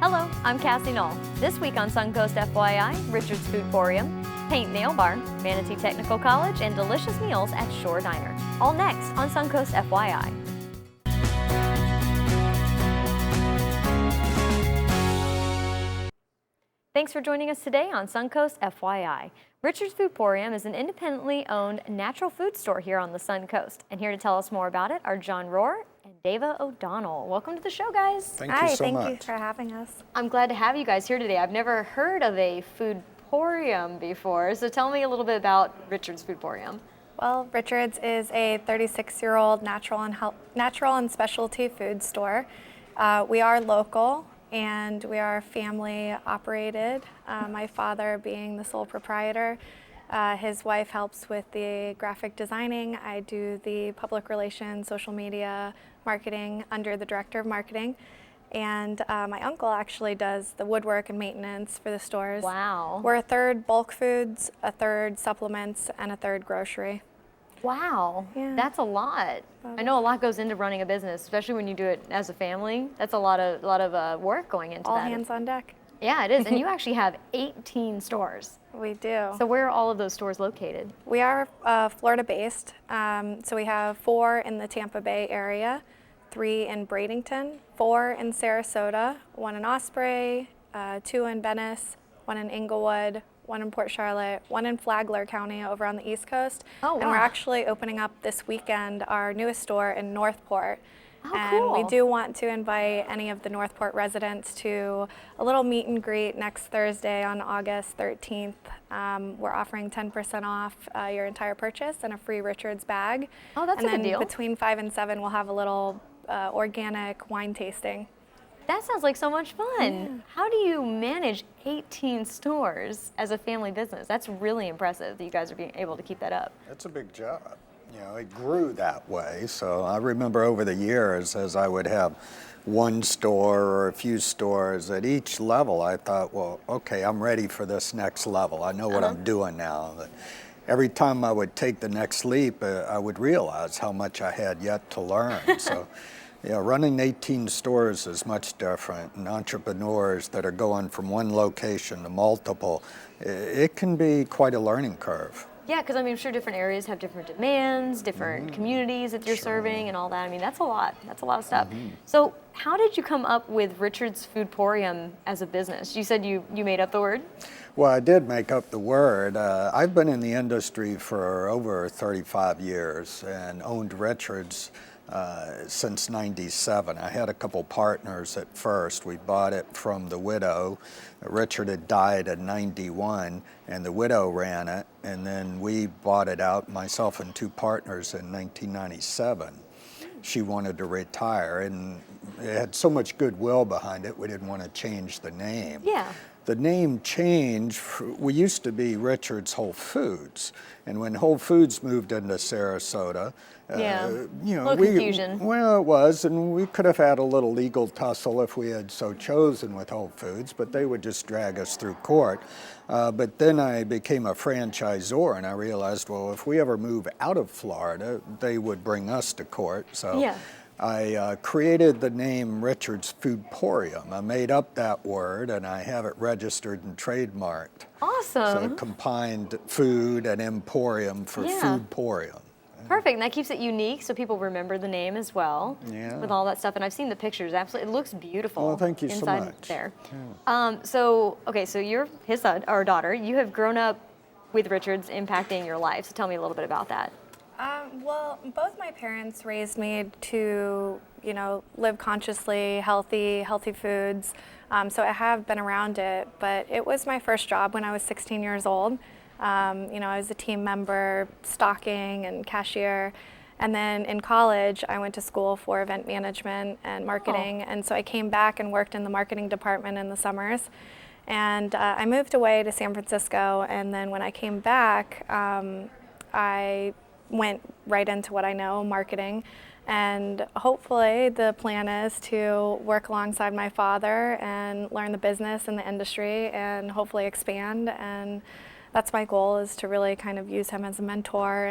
Hello, I'm Cassie Knoll. This week on Suncoast FYI, Richard's Foodporium, Paint Nail Bar, Manatee Technical College, and delicious meals at Shore Diner. All next on Suncoast FYI. Thanks for joining us today on Suncoast FYI. Richard's Foodporium is an independently owned natural food store here on the Suncoast. And here to tell us more about it are John Rohr and Dava O'Donnell. Welcome to the show, guys. Thank you so much. Thank you for having us. I'm glad to have you guys here today. I've never heard of a Foodporium before, so tell me a little bit about Richard's Foodporium. Well, Richard's is a 36-year-old natural and specialty food store. We are local and we are family operated. My father being the sole proprietor. His wife helps with the graphic designing. I do the public relations, social media, marketing under the director of marketing. And my uncle actually does the woodwork and maintenance for the stores. Wow. We're a third bulk foods, a third supplements, and a third grocery. Wow, Yeah. that's a lot. I know a lot goes into running a business, especially when you do it as a family. That's a lot of work going into All that. hands on deck. Yeah, it is. And you actually have 18 stores. We do. So where are all of those stores located? We are Florida-based, so we have 4 in the Tampa Bay area, 3 in Bradenton, 4 in Sarasota, 1 in Osprey, 2 in Venice, 1 in Inglewood, 1 in Port Charlotte, 1 in Flagler County over on the East Coast. Oh, And wow. we're actually opening up this weekend our newest store in Northport. Oh, And cool. we do want to invite any of the Northport residents to a little meet and greet next Thursday on August 13th. We're offering 10% off your entire purchase and a free Richard's bag. Oh, that's a good And deal. then between 5 and 7, we'll have a little organic wine tasting. That sounds like so much fun. How do you manage 18 stores as a family business? That's really impressive that you guys are being able to keep that up. It's a big job. You know, it grew that way. So I remember over the years, as I would have one store or a few stores at each level, I thought, well, okay, I'm ready for this next level. I know what I'm doing now. But every time I would take the next leap, I would realize how much I had yet to learn. So, yeah, running 18 stores is much different. And entrepreneurs that are going from one location to multiple, it can be quite a learning curve. Yeah, because I mean, I'm sure different areas have different demands, different communities that you're serving and all that. I mean, that's a lot. That's a lot of stuff. So how did you come up with Richard's Foodporium as a business? You said you made up the word? Well, I did make up the word. I've been in the industry for over 35 years and owned Richard's since '97. I had a couple partners at first. We bought it from the widow. Richard had died in '91 and the widow ran it, and then we bought it out, myself and 2 partners, in 1997. She wanted to retire, and it had so much goodwill behind it, we didn't want to change the name. Yeah. The name change, we used to be Richard's Whole Foods, and when Whole Foods moved into Sarasota, you know, confusion. Well, it was, and we could have had a little legal tussle if we had so chosen with Whole Foods, but they would just drag us through court. But then I became a franchisor, and I realized, well, if we ever move out of Florida, they would bring us to court. So. Yeah. I created the name Richard's Foodporium. I made up that word and I have it registered and trademarked. Awesome. So combined food and emporium for Foodporium. Perfect, and that keeps it unique so people remember the name as well. Yeah. With all that stuff, and I've seen the pictures. Absolutely, it looks beautiful. Well, thank you so inside much. there. So you're his son or daughter. You have grown up with Richard's impacting your life. So tell me a little bit about that. Well, both my parents raised me to, you know, live consciously, healthy foods. So I have been around it, but it was my first job when I was 16 years old. You know, I was a team member, stocking and cashier. And then in college, I went to school for event management and marketing. And so I came back and worked in the marketing department in the summers. And I moved away to San Francisco. And then when I came back, I went right into what I know, marketing. And hopefully the plan is to work alongside my father and learn the business and the industry and hopefully expand. And that's my goal, is to really kind of use him as a mentor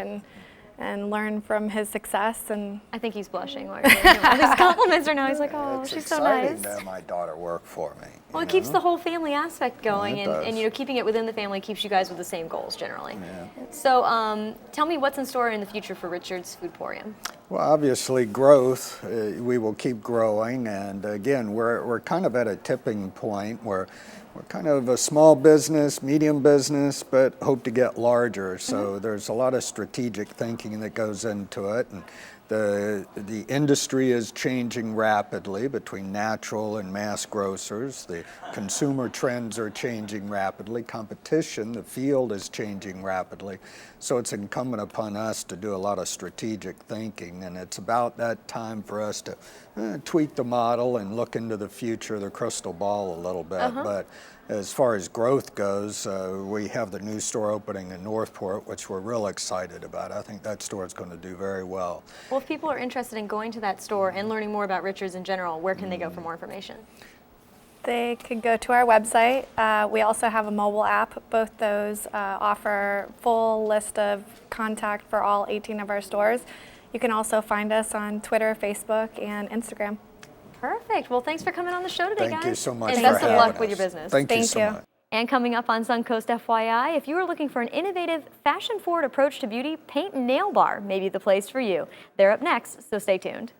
and learn from his success. And I think he's blushing while you're giving him all these compliments right now. He's like, oh, It's she's so nice. exciting to have my daughter work for me. Well, you it keeps know? the whole family aspect going, It and does. you know, keeping it within the family keeps you guys with the same goals generally. Yeah. So, tell me what's in store in the future for Richard's Foodporium. Well, obviously growth, we will keep growing, and again, we're kind of at a tipping point where we're kind of a small business, medium business, but hope to get larger. So there's a lot of strategic thinking that goes into it, and the industry is changing rapidly between natural and mass grocers. The consumer trends are changing rapidly. Competition, the field is changing rapidly. So it's incumbent upon us to do a lot of strategic thinking, and it's about that time for us to tweak the model and look into the future, the crystal ball a little bit. But as far as growth goes, we have the new store opening in Northport, which we're real excited about. I think that store is going to do very well. Well, if people are interested in going to that store and learning more about Richard's in general, where can they go for more information? they could go to our website. We also have a mobile app. Both those offer full list of contact for all 18 of our stores. You can also find us on Twitter, Facebook, and Instagram. Perfect. Well, thanks for coming on the show today, guys. Thank you so much and for best of having luck us. with your business. Thank you Thank so you. much. And coming up on Suncoast FYI, if you are looking for an innovative, fashion-forward approach to beauty, Paint and Nail Bar may be the place for you. They're up next, so stay tuned.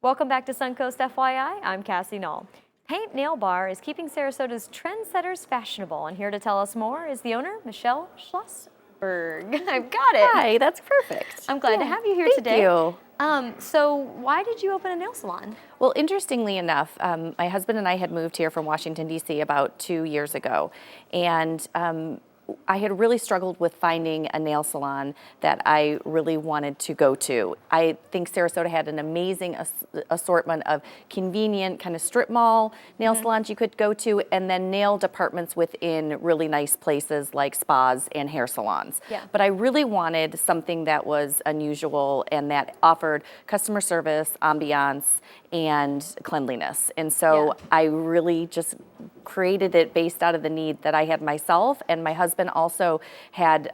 Welcome back to Suncoast FYI. I'm Cassie Knoll. Paint Nail Bar is keeping Sarasota's trendsetters fashionable, and here to tell us more is the owner, Michelle Schlossberg. I've got it. Hi, that's perfect. I'm glad to have you here Thank today. you. So why did you open a nail salon? Well, interestingly enough, my husband and I had moved here from Washington, D.C. about 2 years ago, and I had really struggled with finding a nail salon that I really wanted to go to. I think Sarasota had an amazing assortment of convenient kind of strip mall nail salons you could go to, and then nail departments within really nice places like spas and hair salons. Yeah. But I really wanted something that was unusual and that offered customer service, ambiance, and cleanliness. And so I really just created it based out of the need that I had myself, and my husband also had,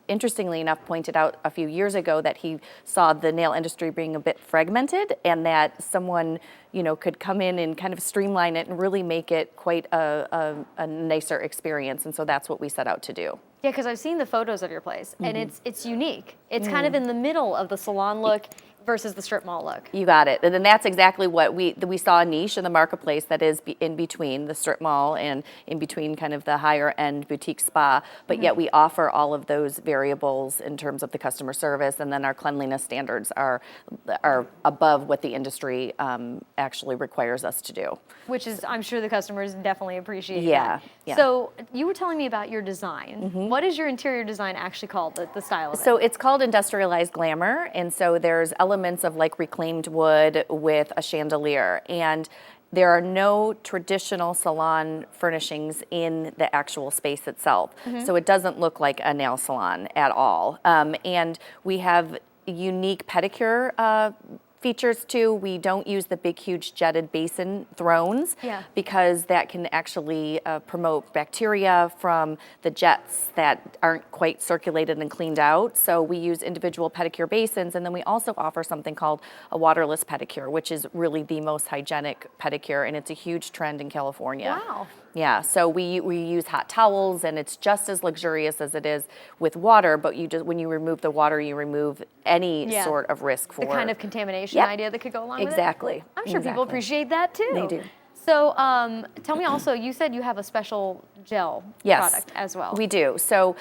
interestingly enough, pointed out a few years ago that he saw the nail industry being a bit fragmented, and that someone, you know, could come in and kind of streamline it and really make it quite a nicer experience. And so that's what we set out to do. Yeah, because I've seen the photos of your place, and it's unique. It's kind of in the middle of the salon look versus the strip mall look. You got it. And then that's exactly what we saw, a niche in the marketplace that is in between the strip mall and in between kind of the higher end boutique spa, but yet we offer all of those variables in terms of the customer service, and then our cleanliness standards are above what the industry actually requires us to do. Which is, I'm sure the customers definitely appreciate Yeah, that. yeah. So you were telling me about your design. What is your interior design actually called, the style of So it? it's called industrialized glamour, and so there's elements of like reclaimed wood with a chandelier, and there are no traditional salon furnishings in the actual space itself. So it doesn't look like a nail salon at all. And we have unique pedicure features too. We don't use the big, huge jetted basin thrones because that can actually promote bacteria from the jets that aren't quite circulated and cleaned out. So we use individual pedicure basins, and then we also offer something called a waterless pedicure, which is really the most hygienic pedicure, and it's a huge trend in California. Wow. Yeah, so we use hot towels, and it's just as luxurious as it is with water, but you just, when you remove the water, you remove any sort of risk for The kind of contamination Yep. idea that could go along Exactly. with it? I'm sure people Exactly. appreciate that too. They do. So tell me also, you said you have a special gel product as well. We do. So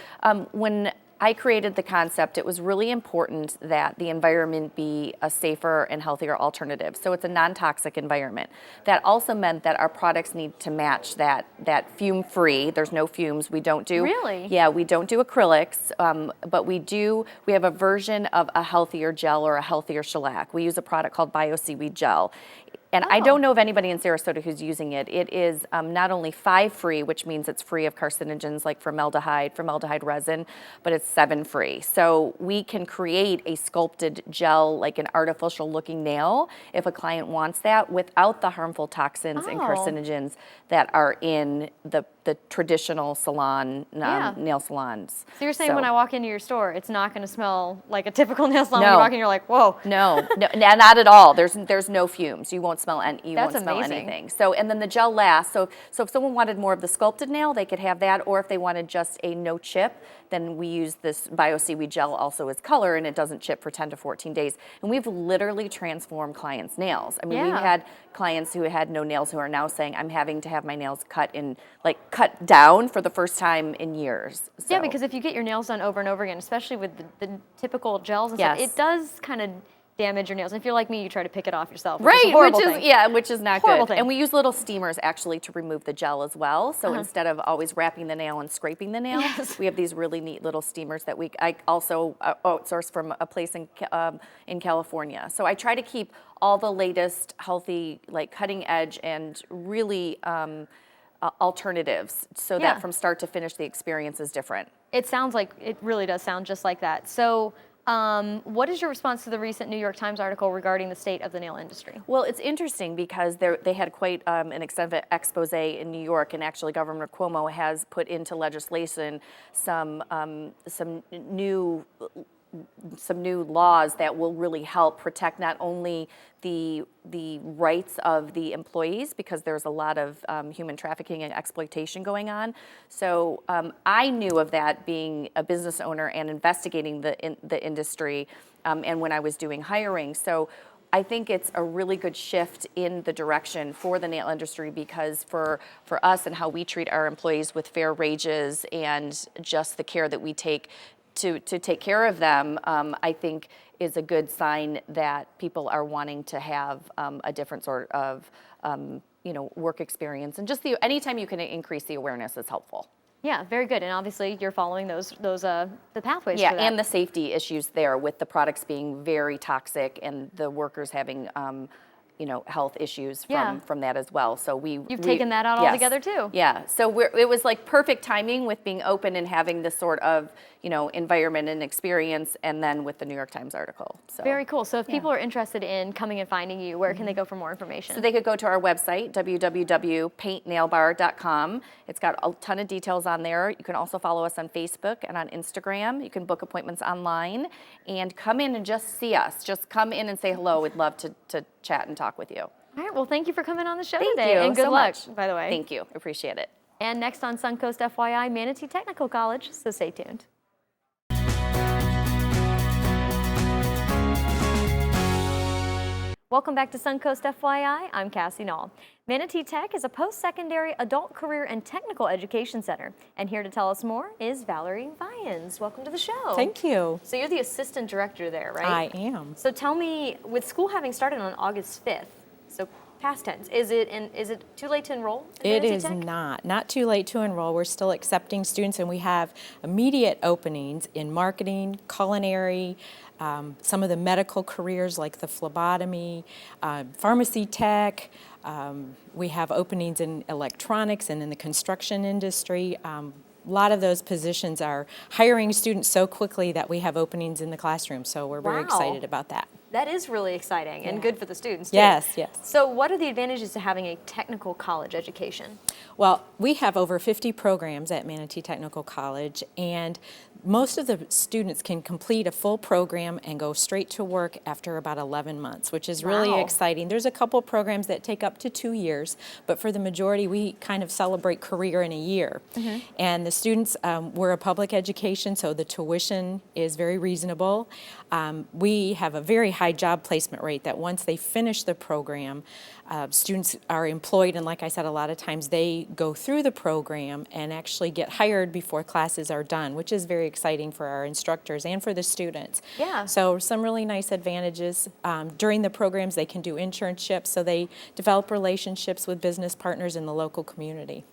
when I created the concept, it was really important that the environment be a safer and healthier alternative. So it's a non-toxic environment. That also meant that our products need to match that fume-free. There's no fumes. We don't do. Really? Yeah, we don't do acrylics, but we have a version of a healthier gel or a healthier shellac. We use a product called Bio Seaweed Gel. And I don't know of anybody in Sarasota who's using it. It is not only 5-free, which means it's free of carcinogens like formaldehyde resin, but it's 7-free. So we can create a sculpted gel, like an artificial looking nail, if a client wants that, without the harmful toxins and carcinogens that are in the the traditional salon, Yeah. nail salons. So you're saying when I walk into your store, it's not going to smell like a typical nail salon when No. you walk in, you're like, whoa. No, not at all. There's no fumes. You won't smell you That's won't smell amazing. anything. So, and then the gel lasts. So if someone wanted more of the sculpted nail, they could have that, or if they wanted just a no chip, then we use this bio seaweed gel also as color, and it doesn't chip for 10 to 14 days. And we've literally transformed clients' nails. I mean, Yeah. we've had clients who had no nails who are now saying, I'm having to have my nails cut down for the first time in years. Yeah, So- because if you get your nails done over and over again, especially with the typical gels and Yes. stuff, it does kind of damage your nails. And if you're like me, you try to pick it off yourself, which Right, is a horrible which is thing. which is not Horrible good. thing. And we use little steamers actually to remove the gel as well. So instead of always wrapping the nail and scraping the nail, we have these really neat little steamers that I also outsource from a place in California. So I try to keep all the latest healthy, like cutting edge and really alternatives, so Yeah. that from start to finish the experience is different. It sounds like, it really does sound just like that. So what is your response to the recent New York Times article regarding the state of the nail industry? Well, it's interesting because they had quite an extensive expose in New York, and actually Governor Cuomo has put into legislation some new laws that will really help protect not only the rights of the employees, because there's a lot of human trafficking and exploitation going on. So I knew of that being a business owner and investigating the industry, and when I was doing hiring. So I think it's a really good shift in the direction for the nail industry, because for us and how we treat our employees with fair wages and just the care that we take to take care of them, I think is a good sign that people are wanting to have a different sort of work experience, and just anytime you can increase the awareness is helpful. Yeah, very good. And obviously you're following the pathways Yeah, for that. and the safety issues there with the products being very toxic and the workers having health issues Yeah. from that as well. So You've taken that out yes. altogether too. Yeah, so it was like perfect timing with being open and having this sort of environment and experience, and then with the New York Times article. So Very cool. So if people are interested in coming and finding you, where can they go for more information? So they could go to our website, www.paintnailbar.com. It's got a ton of details on there. You can also follow us on Facebook and on Instagram. You can book appointments online and come in and just see us. Just come in and say hello. We'd love to chat and talk with you. All right. Well, thank you for coming on the show Thank today. you And good so luck, much. by the way. Thank you. Appreciate it. And next on Suncoast FYI, Manatee Technical College. So stay tuned. Welcome back to Suncoast FYI. I'm Cassie Knoll. Manatee Tech is a post-secondary adult career and technical education center. And here to tell us more is Valerie Vyans. Welcome to the show. Thank you. So you're the assistant director there, right? I am. So tell me, with school having started on August 5th, so past tense, is it too late to enroll in It Manatee is Tech? not too late to enroll. We're still accepting students, and we have immediate openings in marketing, culinary, some of the medical careers like the phlebotomy, pharmacy tech. We have openings in electronics and in the construction industry. A lot of those positions are hiring students so quickly that we have openings in the classroom, so we're very Wow. excited about that. That is really exciting and good for the students, too. Yes, yes. So what are the advantages to having a technical college education? Well, we have over 50 programs at Manatee Technical College, and most of the students can complete a full program and go straight to work after about 11 months, which is really Wow. exciting. There's a couple programs that take up to 2 years, but for the majority, we kind of celebrate career in a year. And the students, we're a public education, so the tuition is very reasonable. We have a very high job placement rate that once they finish the program, students are employed, and like I said, a lot of times they go through the program and actually get hired before classes are done, which is very exciting for our instructors and for the students. Yeah. So some really nice advantages. During the programs, they can do internships, so they develop relationships with business partners in the local community.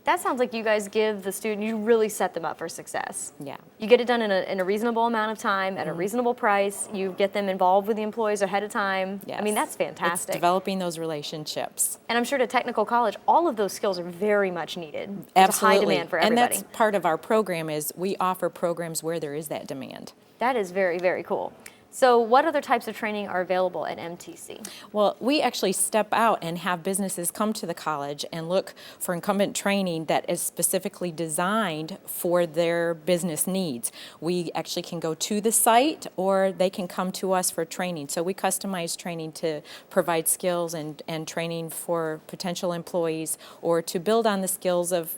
That sounds like you guys give the student, you really set them up for success. Yeah. You get it done in a reasonable amount of time, at a reasonable price. You get them involved with the employees ahead of time. Yes. I mean, that's fantastic. It's developing those relationships. And I'm sure at technical college, all of those skills are very much needed. There's Absolutely. a high demand for and everybody. that's part of our program is we offer programs where there is that demand. That is very, very cool. So what other types of training are available at MTC? Well, we actually step out and have businesses come to the college and look for incumbent training that is specifically designed for their business needs. We actually can go to the site or they can come to us for training. So we customize training to provide skills and training for potential employees or to build on the skills of,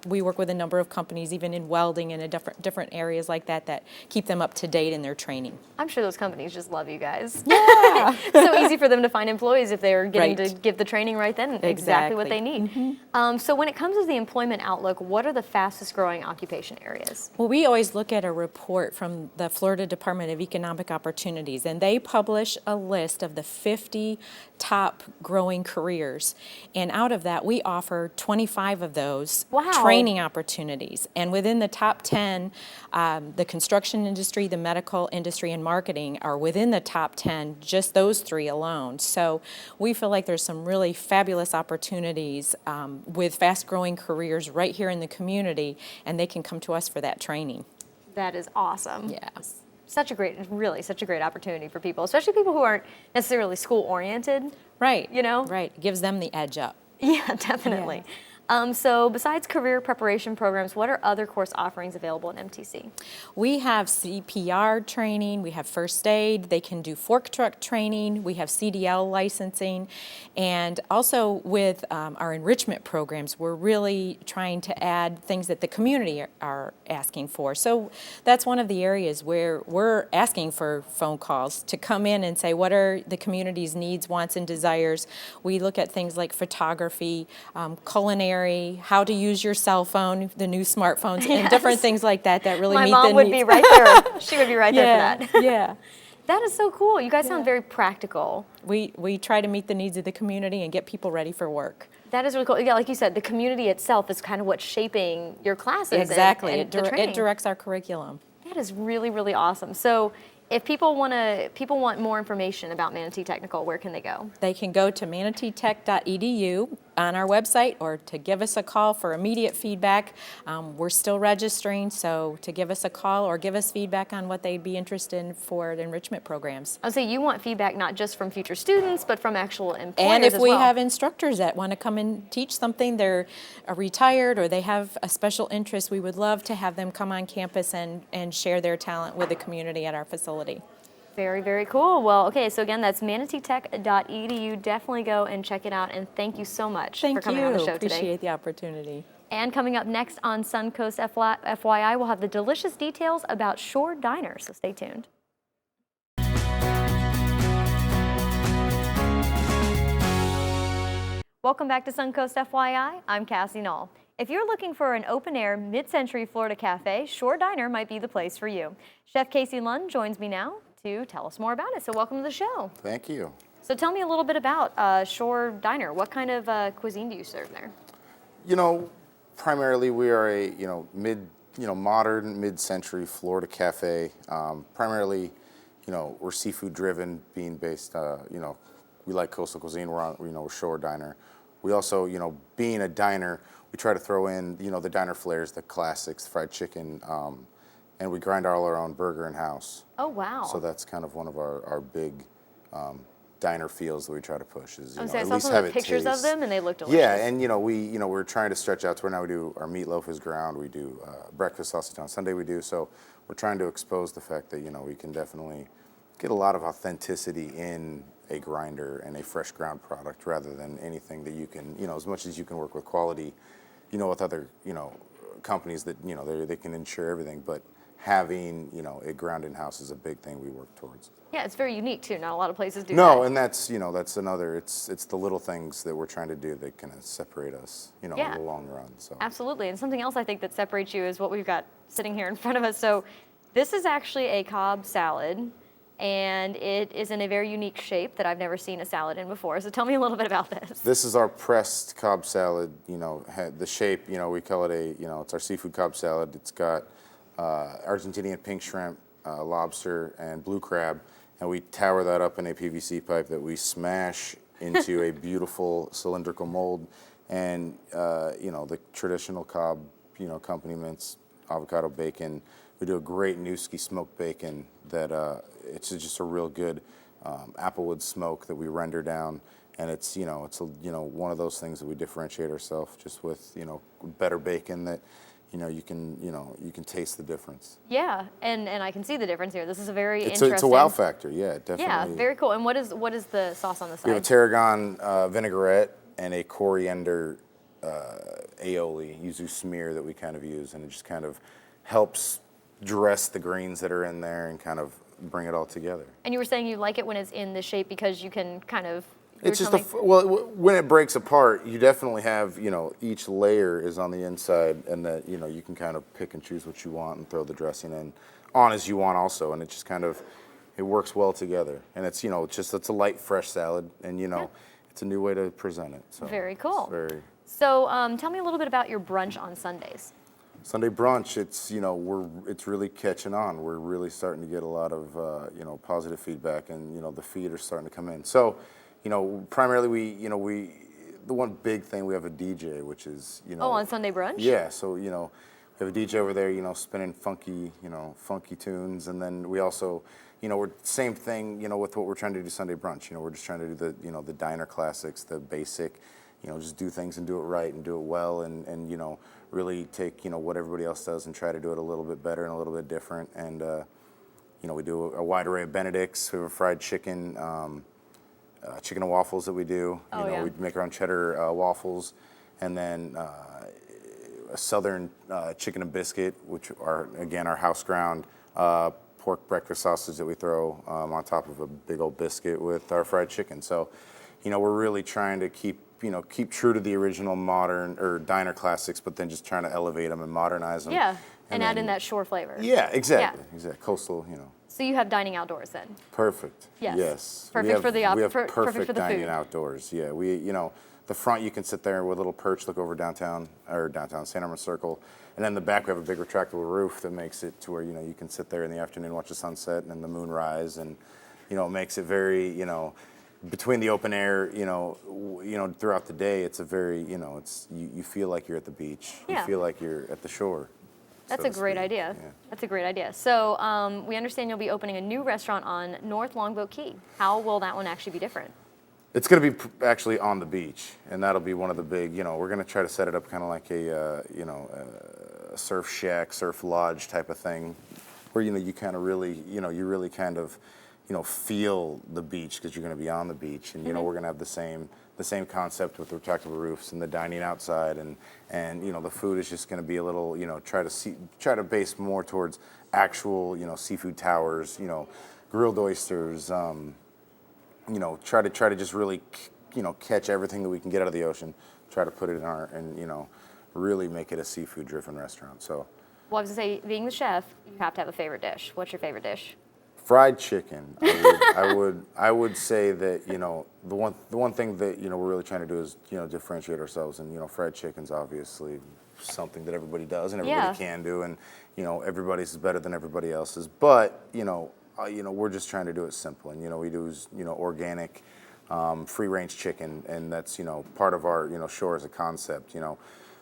we work with a number of companies even in welding and in different areas like that that keep them up to date in their training. I'm sure those companies just love you guys. Yeah. So easy for them to find employees if they're getting Right. to give the training right then, exactly what they need. So when it comes to the employment outlook, what are the fastest growing occupation areas? Well, we always look at a report from the Florida Department of Economic Opportunities, and they publish a list of the 50 top growing careers. And out of that, we offer 25 of those Wow. training opportunities. And within the top 10, the construction industry, the medical industry, and marketing are within the top 10, just those three alone. So we feel like there's some really fabulous opportunities with fast-growing careers right here in the community, and they can come to us for that training. That is awesome. Yeah. Such a great opportunity for people, especially people who aren't necessarily school oriented. Right. You know? Right. It gives them the edge up. Yeah, definitely. So besides career preparation programs, what are other course offerings available at MTC? We have CPR training, we have first aid, they can do fork truck training, we have CDL licensing, and also with our enrichment programs, we're really trying to add things that the community are asking for. So that's one of the areas where we're asking for phone calls to come in and say, what are the community's needs, wants, and desires? We look at things like photography, culinary, how to use your cell phone, the new smartphones, and different things like that that really My meet mom the would needs. be right there. She would be right Yeah, there for that. yeah. That is so cool. You guys sound very practical. We try to meet the needs of the community and get people ready for work. That is really cool. Yeah, like you said, the community itself is kind of what's shaping your classes. Exactly. And the It training. directs our curriculum. That is really, really awesome. So if people want more information about Manatee Technical, where can they go? They can go to manateetech.edu on our website or to give us a call for immediate feedback. We're still registering, so to give us a call or give us feedback on what they'd be interested in for the enrichment programs. I'll say you want feedback not just from future students, but from actual employers And if as we well. have instructors that want to come and teach something, they're retired or they have a special interest, we would love to have them come on campus and share their talent with the community at our facility. Very, very cool. Well, okay, so again, that's manateetech.edu. Definitely go and check it out, and thank you so much for coming on the show today. Appreciate the opportunity. And coming up next on Suncoast FYI, we'll have the delicious details about Shore Diner, so stay tuned. Welcome back to Suncoast FYI. I'm Cassie Knoll. If you're looking for an open-air, mid-century Florida cafe, Shore Diner might be the place for you. Chef Casey Lund joins me now to tell us more about it, so welcome to the show. Thank you. So tell me a little bit about Shore Diner. What kind of cuisine do you serve there? You know, primarily we are a modern mid-century Florida cafe. Primarily, we're seafood driven, being based. We like coastal cuisine. We're on, we're Shore Diner. We also, being a diner, we try to throw in, the diner flares, the classics, fried chicken, and we grind all our own burger in-house. Oh, wow. So that's kind of one of our big diner feels that we try to push. Is I at saw least some have of it the pictures of taste. them, and they look delicious. Yeah, and we're trying to stretch out to where now we do our meatloaf is ground. We do breakfast sausage on Sunday. We do so. We're trying to expose the fact that we can definitely get a lot of authenticity in a grinder and a fresh ground product rather than anything that you can as much as you can work with quality, with other companies that they can ensure everything, but having it ground in house is a big thing we work towards. Yeah, it's very unique too. Not a lot of places do that. No, and that's that's another. It's the little things that we're trying to do that kind of separate us, in the long run. So Absolutely, and something else I think that separates you is what we've got sitting here in front of us. So this is actually a Cobb salad, and it is in a very unique shape that I've never seen a salad in before. So tell me a little bit about this. This is our pressed Cobb salad. The shape. We call it it's our seafood Cobb salad. It's got Argentinian pink shrimp, lobster, and blue crab. And we tower that up in a PVC pipe that we smash into a beautiful cylindrical mold. And, the traditional Cobb, accompaniments, avocado, bacon, We do a great Newski smoked bacon that it's just a real good applewood smoke that we render down, and it's one of those things that we differentiate ourselves just with better bacon that you can taste the difference. Yeah, and I can see the difference here. This is a very It's interesting. a wow factor, yeah, definitely. Yeah, very cool. And what is the sauce on the We have a side? tarragon vinaigrette and a coriander aioli, yuzu smear that we kind of use, and it just kind of helps dress the greens that are in there and kind of bring it all together. And you were saying you like it when it's in this shape because you can kind of. you It's were just telling me- when it breaks apart, you definitely have each layer is on the inside, and that you can kind of pick and choose what you want and throw the dressing in on as you want also, and it just kind of it works well together. And it's it's a light fresh salad, and it's a new way to present it. So Very cool. it's very So tell me a little bit about your brunch on Sundays. Sunday brunch. It's really catching on. We're really starting to get a lot of positive feedback, and the feed are starting to come in. So. Primarily the one big thing, we have a DJ, which is, Oh, on Sunday brunch? Yeah, so, we have a DJ over there, spinning funky tunes. And then we also, we're same thing, with what we're trying to do Sunday brunch. We're just trying to do the diner classics, the basic, just do things and do it right and do it well. And really take, what everybody else does and try to do it a little bit better and a little bit different. And, we do a wide array of Benedicts. We have a fried chicken, chicken and waffles that we do. Yeah. We make our own cheddar waffles, and then a southern chicken and biscuit, which are again our house ground pork breakfast sausage that we throw on top of a big old biscuit with our fried chicken. So, we're really trying to keep true to the original modern or diner classics, but then just trying to elevate them and modernize them. Yeah, and add then- in that shore flavor. Yeah, exactly. Exactly. Coastal, So you have dining outdoors then? Perfect. Yes. Yes. Perfect We have, for the we have perfect perfect for the dining food. outdoors. Yeah. The front you can sit there with a little perch, look over downtown Santa Irma Circle, and then the back we have a big retractable roof that makes it to where you can sit there in the afternoon, watch the sunset and then the moon rise, and it makes it very between the open air throughout the day. It's a very you feel like you're at the beach. Yeah. You feel like you're at the shore. That's so a to great speak. idea. Yeah. That's a great idea. So we understand you'll be opening a new restaurant on North Longboat Key. How will that one actually be different? It's going to be actually on the beach, and that'll be one of the big. We're going to try to set it up kind of like a surf shack, surf lodge type of thing, where you kind of really you really kind of feel the beach because you're going to be on the beach, and we're going to have the same concept with the retractable roofs and the dining outside, and the food is just going to be a little try to base more towards actual seafood towers, grilled oysters, try to just really catch everything that we can get out of the ocean, try to put it in really make it a seafood driven restaurant. So Well, I was going to say, being the chef, you have to have a favorite dish. What's your favorite dish? fried chicken. I would say that the one thing that we're really trying to do is differentiate ourselves, and fried chicken's obviously something that everybody does and everybody can do, and everybody's is better than everybody else's. But we're just trying to do it simple, and we do organic, free range chicken, and that's part of our shore as a concept.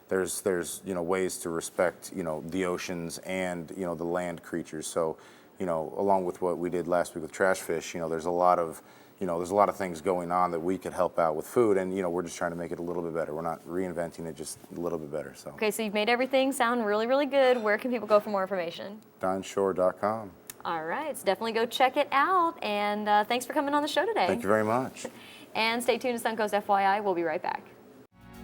There's ways to respect the oceans and the land creatures. So along with what we did last week with trash fish, there's a lot of things going on that we could help out with food, and we're just trying to make it a little bit better. We're not reinventing it, just a little bit better. So Okay, so you've made everything sound really, really good. Where can people go for more information? dineshore.com. All right, so definitely go check it out. And thanks for coming on the show today. Thank you very much. And stay tuned to Suncoast FYI. We'll be right back.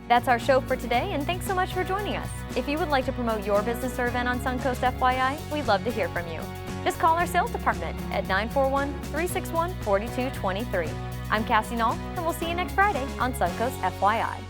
That's our show for today, and thanks so much for joining us. If you would like to promote your business or event on Suncoast FYI, we'd love to hear from you. Just call our sales department at 941-361-4223. I'm Cassie Knoll, and we'll see you next Friday on Suncoast FYI.